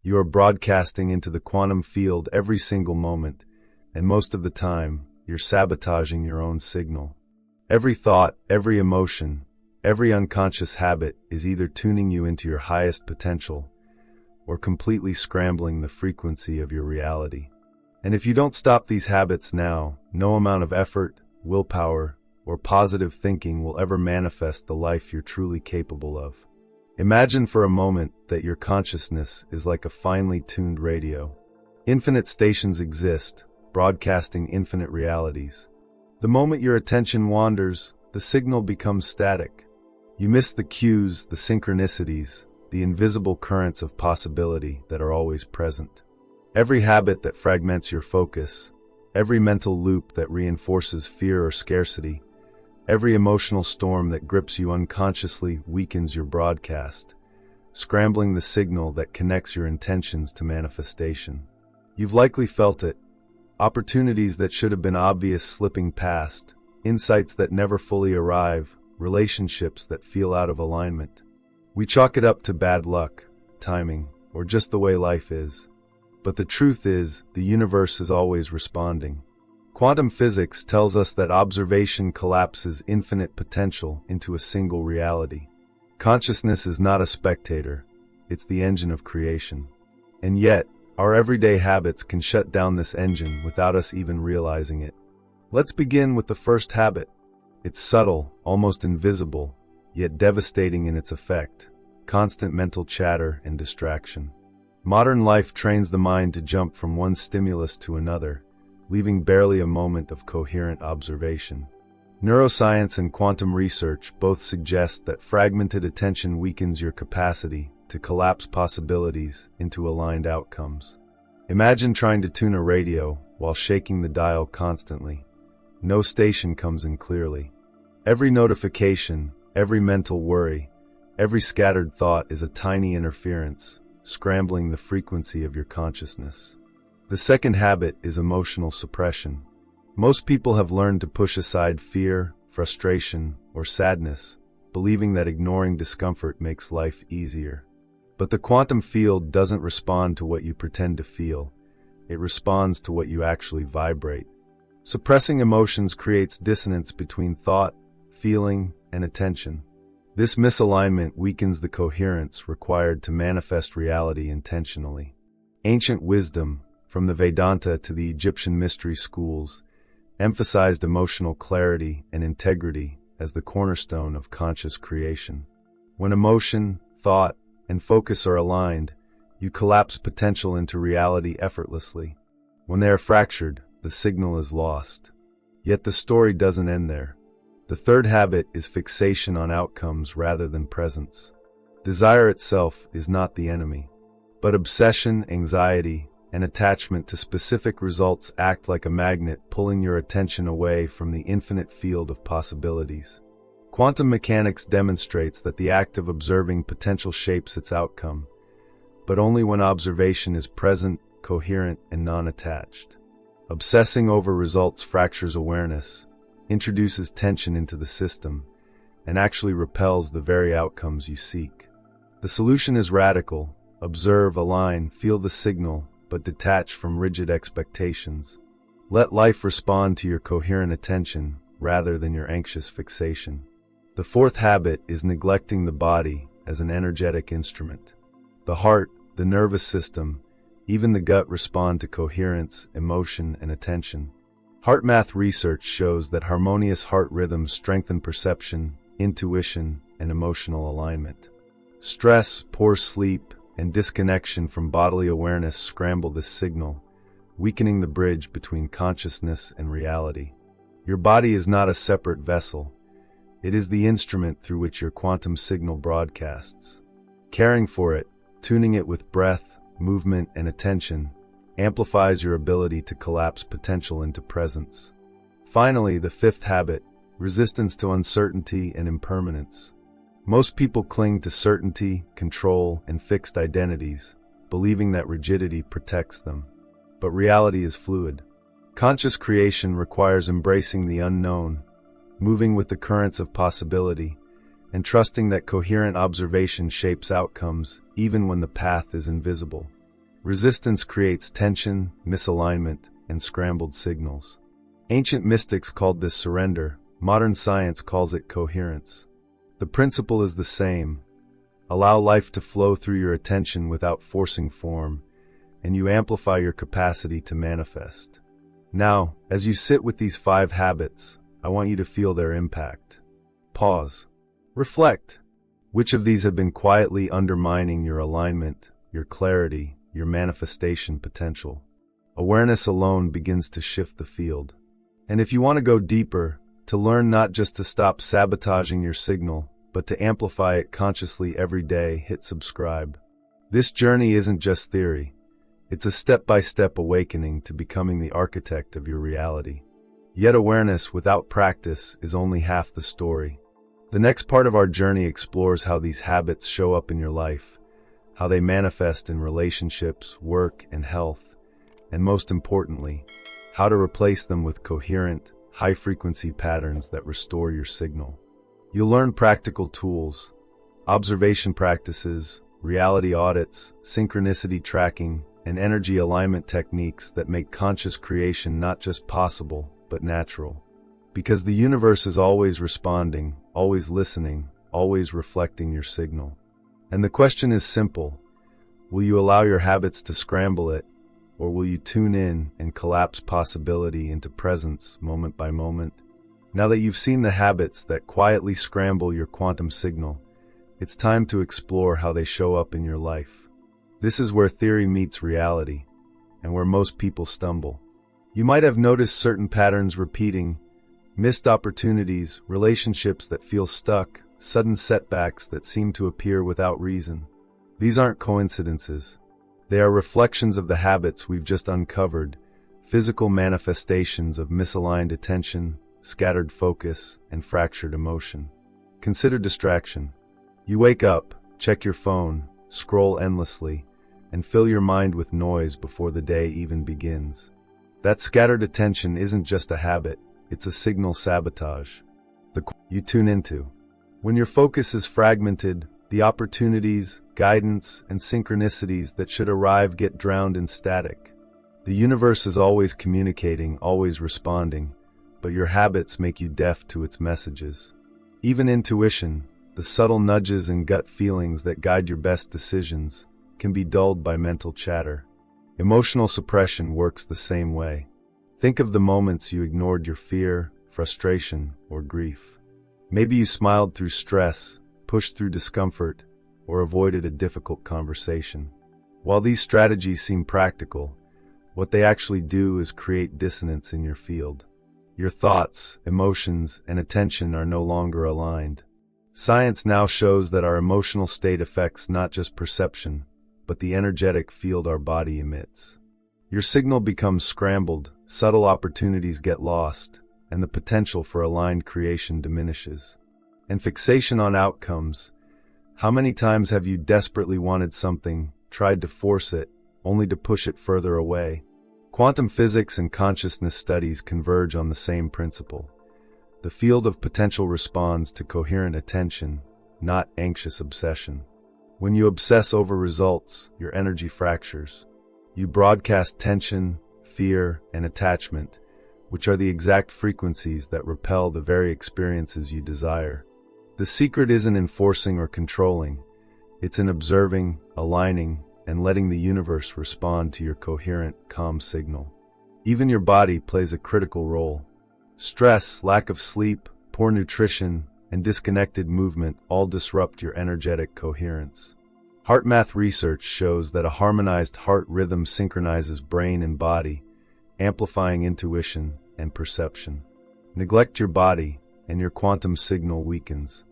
You are broadcasting into the quantum field every single moment, and most of the time, you're sabotaging your own signal. Every thought, every emotion, every unconscious habit is either tuning you into your highest potential or completely scrambling the frequency of your reality. And if you don't stop these habits now, no amount of effort, willpower, or positive thinking will ever manifest the life you're truly capable of. Imagine for a moment that your consciousness is like a finely tuned radio. Infinite stations exist, broadcasting infinite realities. The moment your attention wanders, the signal becomes static. You miss the cues, the synchronicities, the invisible currents of possibility that are always present. Every habit that fragments your focus, every mental loop that reinforces fear or scarcity, every emotional storm that grips you unconsciously weakens your broadcast, scrambling the signal that connects your intentions to manifestation. You've likely felt it. Opportunities that should have been obvious slipping past, insights that never fully arrive, relationships that feel out of alignment. We chalk it up to bad luck, timing, or just the way life is. But the truth is, the universe is always responding. Quantum physics tells us that observation collapses infinite potential into a single reality. Consciousness is not a spectator, it's the engine of creation. And yet, our everyday habits can shut down this engine without us even realizing it. Let's begin with the first habit. It's subtle, almost invisible, yet devastating in its effect: constant mental chatter and distraction. Modern life trains the mind to jump from one stimulus to another, leaving barely a moment of coherent observation. Neuroscience and quantum research both suggest that fragmented attention weakens your capacity to collapse possibilities into aligned outcomes. Imagine trying to tune a radio while shaking the dial constantly. No station comes in clearly. Every notification, every mental worry, every scattered thought is a tiny interference, scrambling the frequency of your consciousness. The second habit is emotional suppression. Most people have learned to push aside fear, frustration, or sadness, believing that ignoring discomfort makes life easier. But the quantum field doesn't respond to what you pretend to feel. It responds to what you actually vibrate. Suppressing emotions creates dissonance between thought, feeling, and attention. This misalignment weakens the coherence required to manifest reality intentionally. Ancient wisdom, from the Vedanta to the Egyptian mystery schools, emphasized emotional clarity and integrity as the cornerstone of conscious creation. When emotion, thought, and focus are aligned, you collapse potential into reality effortlessly. When they are fractured, the signal is lost. Yet the story doesn't end there. The third habit is fixation on outcomes rather than presence. Desire itself is not the enemy, but obsession, anxiety, and attachment to specific results act like a magnet, pulling your attention away from the infinite field of possibilities. Quantum mechanics demonstrates that the act of observing potential shapes its outcome, but only when observation is present, coherent, and non-attached. Obsessing over results fractures awareness, introduces tension into the system, and actually repels the very outcomes you seek. The solution is radical: observe, align, feel the signal, but detach from rigid expectations. Let life respond to your coherent attention rather than your anxious fixation. The fourth habit is neglecting the body as an energetic instrument. The heart, the nervous system, even the gut respond to coherence, emotion, and attention. HeartMath research shows that harmonious heart rhythms strengthen perception, intuition, and emotional alignment. Stress, poor sleep, and disconnection from bodily awareness scramble this signal, weakening the bridge between consciousness and reality. Your body is not a separate vessel. It is the instrument through which your quantum signal broadcasts. Caring for it, tuning it with breath, movement, and attention, amplifies your ability to collapse potential into presence. Finally, the fifth habit, resistance to uncertainty and impermanence. Most people cling to certainty, control, and fixed identities, believing that rigidity protects them. But reality is fluid. Conscious creation requires embracing the unknown, moving with the currents of possibility, and trusting that coherent observation shapes outcomes even when the path is invisible. Resistance creates tension, misalignment, and scrambled signals. Ancient mystics called this surrender. Modern science calls it coherence. The principle is the same. Allow life to flow through your attention without forcing form, and you amplify your capacity to manifest. Now, as you sit with these 5 habits, I want you to feel their impact. Pause. Reflect. Which of these have been quietly undermining your alignment, your clarity, your manifestation potential? Awareness alone begins to shift the field. And if you want to go deeper, to learn not just to stop sabotaging your signal, but to amplify it consciously every day, hit subscribe. This journey isn't just theory. It's a step-by-step awakening to becoming the architect of your reality. Yet awareness without practice is only half the story. The next part of our journey explores how these habits show up in your life, how they manifest in relationships, work, and health, and most importantly, how to replace them with coherent, high-frequency patterns that restore your signal. You'll learn practical tools, observation practices, reality audits, synchronicity tracking, and energy alignment techniques that make conscious creation not just possible, but natural. Because the universe is always responding, always listening, always reflecting your signal. And the question is simple: will you allow your habits to scramble it, or will you tune in and collapse possibility into presence moment by moment? Now that you've seen the habits that quietly scramble your quantum signal, it's time to explore how they show up in your life. This is where theory meets reality, and where most people stumble. You might have noticed certain patterns repeating: missed opportunities, relationships that feel stuck, sudden setbacks that seem to appear without reason. These aren't coincidences. They are reflections of the habits we've just uncovered, physical manifestations of misaligned attention, scattered focus, and fractured emotion. Consider distraction. You wake up, check your phone, scroll endlessly, and fill your mind with noise before the day even begins. That scattered attention isn't just a habit, it's a signal sabotage. You tune into. When your focus is fragmented, the opportunities, guidance, and synchronicities that should arrive get drowned in static. The universe is always communicating, always responding, but your habits make you deaf to its messages. Even intuition, the subtle nudges and gut feelings that guide your best decisions, can be dulled by mental chatter. Emotional suppression works the same way. Think of the moments you ignored your fear, frustration, or grief. Maybe you smiled through stress, pushed through discomfort, or avoided a difficult conversation. While these strategies seem practical, what they actually do is create dissonance in your field. Your thoughts, emotions, and attention are no longer aligned. Science now shows that our emotional state affects not just perception, but the energetic field our body emits. Your signal becomes scrambled, subtle opportunities get lost, and the potential for aligned creation diminishes. And fixation on outcomes. How many times have you desperately wanted something, tried to force it, only to push it further away? Quantum physics and consciousness studies converge on the same principle. The field of potential responds to coherent attention, not anxious obsession. When you obsess over results, your energy fractures. You broadcast tension, fear, and attachment, which are the exact frequencies that repel the very experiences you desire. The secret isn't in forcing or controlling. It's in observing, aligning, and letting the universe respond to your coherent, calm signal. Even your body plays a critical role. Stress, lack of sleep, poor nutrition, and disconnected movement all disrupt your energetic coherence. HeartMath research shows that a harmonized heart rhythm synchronizes brain and body, amplifying intuition and perception. Neglect your body, and your quantum signal weakens.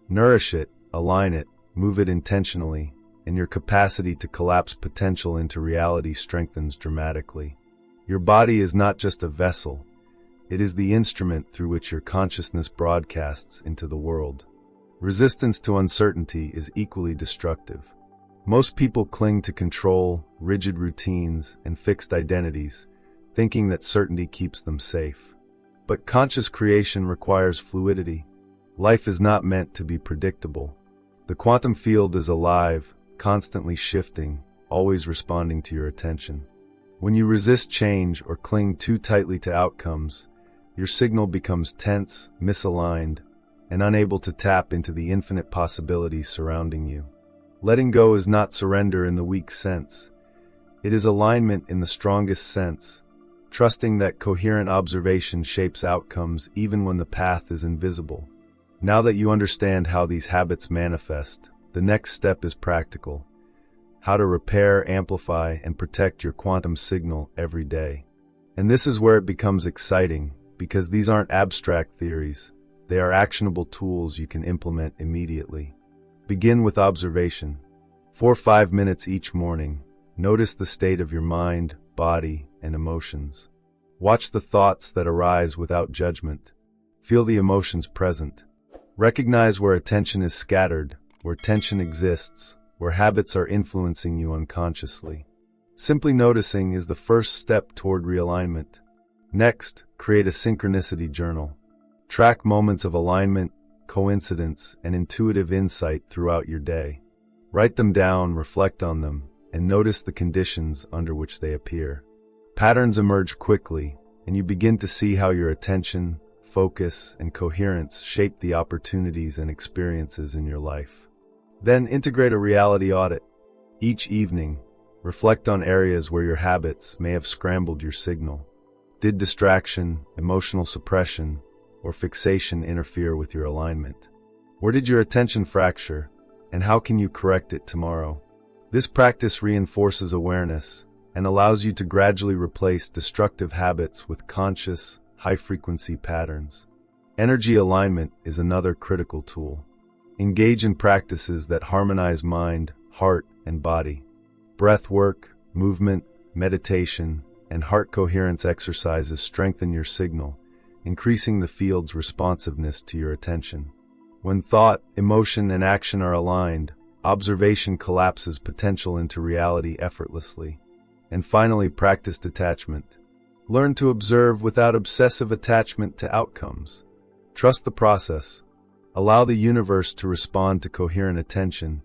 Nourish it, align it, move it intentionally, and your capacity to collapse potential into reality strengthens dramatically. Your body is not just a vessel, it is the instrument through which your consciousness broadcasts into the world. Resistance to uncertainty is equally destructive. Most people cling to control, rigid routines, and fixed identities, thinking that certainty keeps them safe. But conscious creation requires fluidity. Life is not meant to be predictable. The quantum field is alive, constantly shifting, always responding to your attention. When you resist change or cling too tightly to outcomes, your signal becomes tense, misaligned, and unable to tap into the infinite possibilities surrounding you. Letting go is not surrender in the weak sense. It is alignment in the strongest sense, trusting that coherent observation shapes outcomes even when the path is invisible. Now that you understand how these habits manifest, the next step is practical: how to repair, amplify, and protect your quantum signal every day. And this is where it becomes exciting, because these aren't abstract theories. They are actionable tools you can implement immediately. Begin with observation. For 5 minutes each morning, notice the state of your mind, body, and emotions. Watch the thoughts that arise without judgment. Feel the emotions present. Recognize where attention is scattered, where tension exists, where habits are influencing you unconsciously. Simply noticing is the first step toward realignment. Next, create a synchronicity journal. Track moments of alignment, coincidence, and intuitive insight throughout your day. Write them down, reflect on them, and notice the conditions under which they appear. Patterns emerge quickly, and you begin to see how your attention, focus, and coherence shape the opportunities and experiences in your life. Then integrate a reality audit. Each evening, reflect on areas where your habits may have scrambled your signal. Did distraction, emotional suppression, or fixation interfere with your alignment? Where did your attention fracture, and how can you correct it tomorrow? This practice reinforces awareness and allows you to gradually replace destructive habits with conscious, high-frequency patterns. Energy alignment is another critical tool. Engage in practices that harmonize mind, heart, and body. Breath work, movement, meditation, and heart coherence exercises strengthen your signal, increasing the field's responsiveness to your attention. When thought, emotion, and action are aligned, observation collapses potential into reality effortlessly. And finally, practice detachment. Learn to observe without obsessive attachment to outcomes. Trust the process. Allow the universe to respond to coherent attention,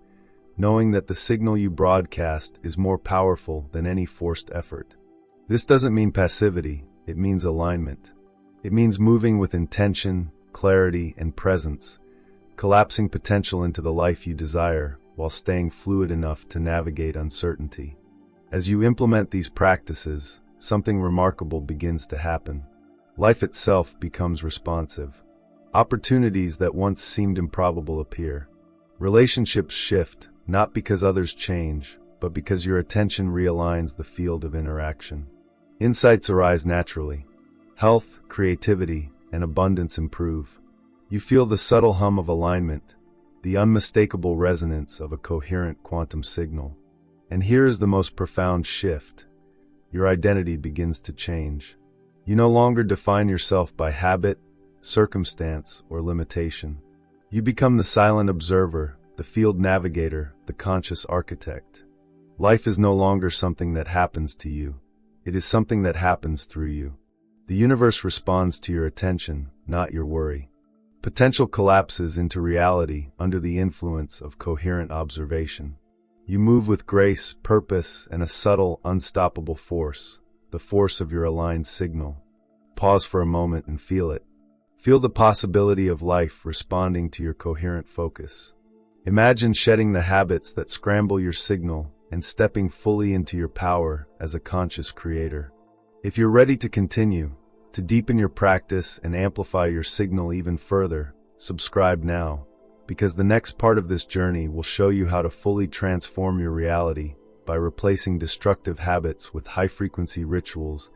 knowing that the signal you broadcast is more powerful than any forced effort. This doesn't mean passivity, it means alignment. It means moving with intention, clarity, and presence, collapsing potential into the life you desire while staying fluid enough to navigate uncertainty. As you implement these practices, something remarkable begins to happen. Life itself becomes responsive. Opportunities that once seemed improbable appear. Relationships shift, not because others change, but because your attention realigns the field of interaction. Insights arise naturally. Health, creativity, and abundance improve. You feel the subtle hum of alignment, the unmistakable resonance of a coherent quantum signal. And here is the most profound shift. Your identity begins to change. You no longer define yourself by habit, circumstance, or limitation. You become the silent observer, the field navigator, the conscious architect. Life is no longer something that happens to you. It is something that happens through you. The universe responds to your attention, not your worry. Potential collapses into reality under the influence of coherent observation. You move with grace, purpose, and a subtle, unstoppable force, the force of your aligned signal. Pause for a moment and feel it. Feel the possibility of life responding to your coherent focus. Imagine shedding the habits that scramble your signal and stepping fully into your power as a conscious creator. If you're ready to continue, to deepen your practice and amplify your signal even further, subscribe now, because the next part of this journey will show you how to fully transform your reality by replacing destructive habits with high-frequency rituals,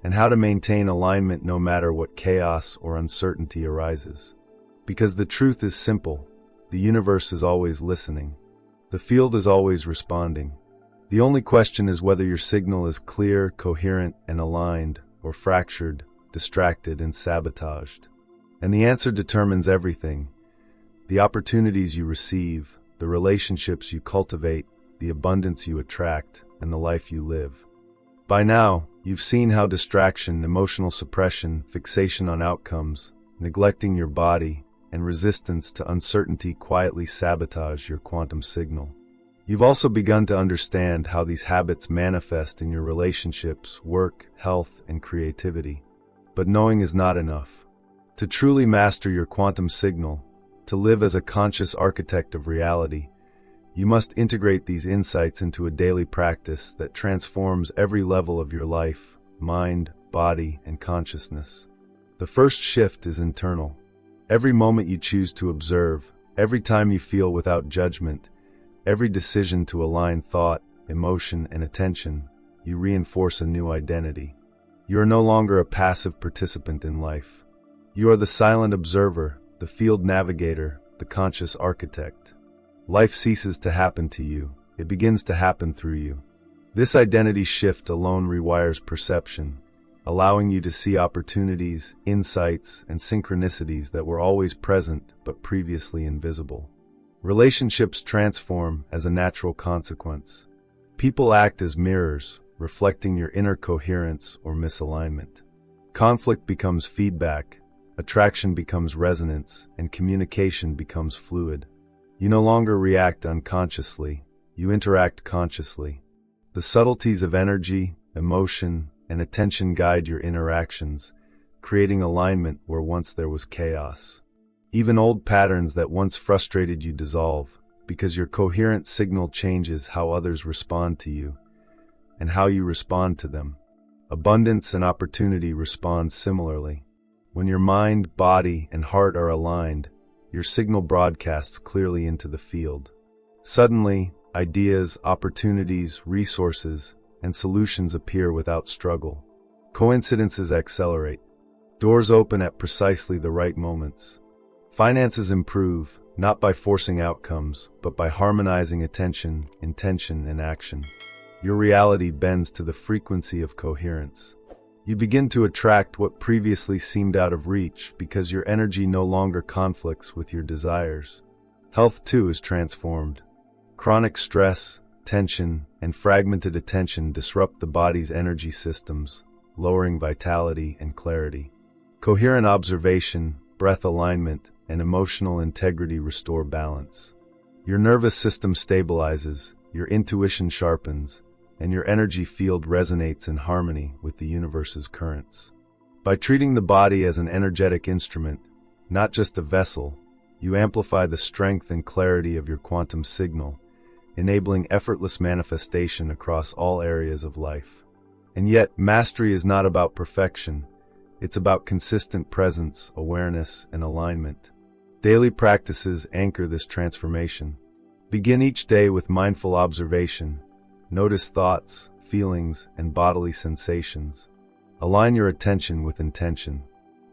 and how to maintain alignment no matter what chaos or uncertainty arises. Because the truth is simple, the universe is always listening. The field is always responding. The only question is whether your signal is clear, coherent, and aligned, or fractured, distracted, and sabotaged. And the answer determines everything. The opportunities you receive, the relationships you cultivate, the abundance you attract, and the life you live. By now, you've seen how distraction, emotional suppression, fixation on outcomes, neglecting your body, and resistance to uncertainty quietly sabotage your quantum signal. You've also begun to understand how these habits manifest in your relationships, work, health, and creativity. But knowing is not enough. To truly master your quantum signal, to live as a conscious architect of reality, you must integrate these insights into a daily practice that transforms every level of your life, mind, body, and consciousness. The first shift is internal. Every moment you choose to observe, every time you feel without judgment, every decision to align thought, emotion, and attention, you reinforce a new identity. You are no longer a passive participant in life. You are the silent observer, the field navigator, the conscious architect. Life ceases to happen to you. It begins to happen through you. This identity shift alone rewires perception, allowing you to see opportunities, insights, and synchronicities that were always present but previously invisible. Relationships transform as a natural consequence. People act as mirrors, reflecting your inner coherence or misalignment. Conflict becomes feedback, attraction becomes resonance, and communication becomes fluid. You no longer react unconsciously, you interact consciously. The subtleties of energy, emotion, and attention guide your interactions, creating alignment where once there was chaos. Even old patterns that once frustrated you dissolve, because your coherent signal changes how others respond to you, and how you respond to them. Abundance and opportunity respond similarly. When your mind, body, and heart are aligned, your signal broadcasts clearly into the field. Suddenly, ideas, opportunities, resources, and solutions appear without struggle. Coincidences accelerate. Doors open at precisely the right moments. Finances improve, not by forcing outcomes, but by harmonizing attention, intention, and action. Your reality bends to the frequency of coherence. You begin to attract what previously seemed out of reach because your energy no longer conflicts with your desires. Health, too, is transformed. Chronic stress, tension, and fragmented attention disrupt the body's energy systems, lowering vitality and clarity. Coherent observation, breath alignment, and emotional integrity restore balance. Your nervous system stabilizes, your intuition sharpens, and your energy field resonates in harmony with the universe's currents. By treating the body as an energetic instrument, not just a vessel, you amplify the strength and clarity of your quantum signal, enabling effortless manifestation across all areas of life. And yet, mastery is not about perfection. It's about consistent presence, awareness, and alignment. Daily practices anchor this transformation. Begin each day with mindful observation. Notice thoughts, feelings, and bodily sensations. Align your attention with intention.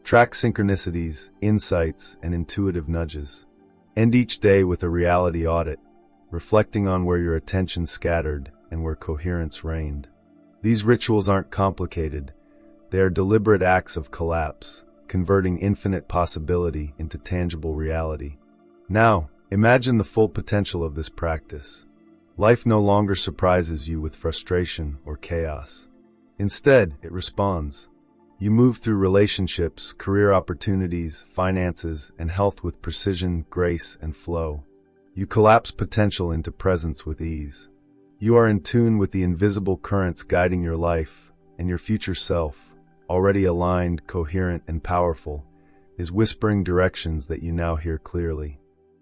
Track synchronicities, insights, and intuitive nudges. End each day with a reality audit, reflecting on where your attention scattered and where coherence reigned. These rituals aren't complicated. They are deliberate acts of collapse, converting infinite possibility into tangible reality. Now, imagine the full potential of this practice. Life no longer surprises you with frustration or chaos. Instead, it responds. You move through relationships, career opportunities, finances, and health with precision, grace, and flow. You collapse potential into presence with ease. You are in tune with the invisible currents guiding your life, and your future self, already aligned, coherent, and powerful, is whispering directions that you now hear clearly.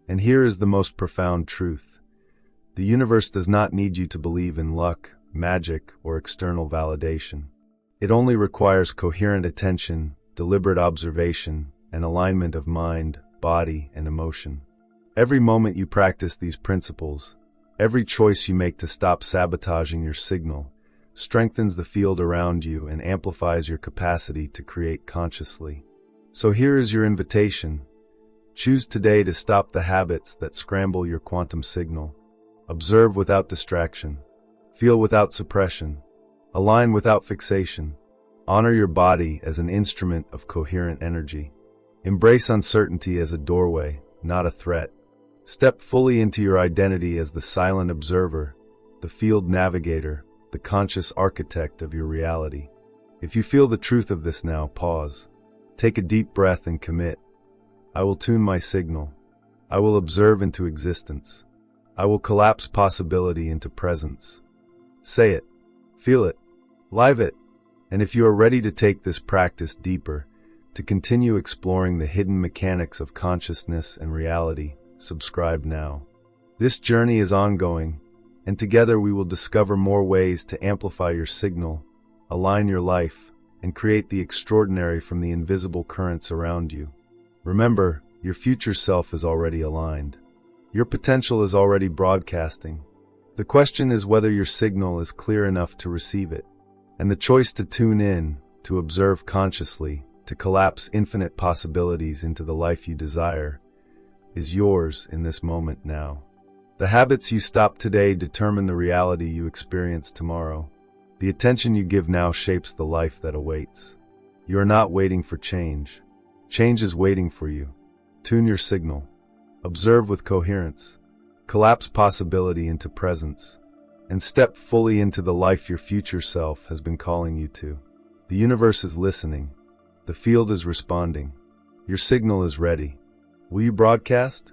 And here is the most profound truth. The universe does not need you to believe in luck, magic, or external validation. It only requires coherent attention, deliberate observation, and alignment of mind, body, and emotion. Every moment you practice these principles, every choice you make to stop sabotaging your signal, strengthens the field around you and amplifies your capacity to create consciously. So here is your invitation. Choose today to stop the habits that scramble your quantum signal. Observe without distraction. Feel without suppression. Align without fixation. Honor your body as an instrument of coherent energy. Embrace uncertainty as a doorway, not a threat. Step fully into your identity as the silent observer, the field navigator, the conscious architect of your reality. If you feel the truth of this now, pause. Take a deep breath and commit. I will tune my signal. I will observe into existence. I will collapse possibility into presence. Say it, feel it, live it, and if you are ready to take this practice deeper, to continue exploring the hidden mechanics of consciousness and reality, subscribe now. This journey is ongoing, and together we will discover more ways to amplify your signal, align your life, and create the extraordinary from the invisible currents around you. Remember, your future self is already aligned. Your potential is already broadcasting. The question is whether your signal is clear enough to receive it. And the choice to tune in, to observe consciously, to collapse infinite possibilities into the life you desire, is yours in this moment now. The habits you stop today determine the reality you experience tomorrow. The attention you give now shapes the life that awaits. You are not waiting for change. Change is waiting for you. Tune your signal. Observe with coherence. Collapse possibility into presence. And step fully into the life your future self has been calling you to. The universe is listening. The field is responding. Your signal is ready. Will you broadcast?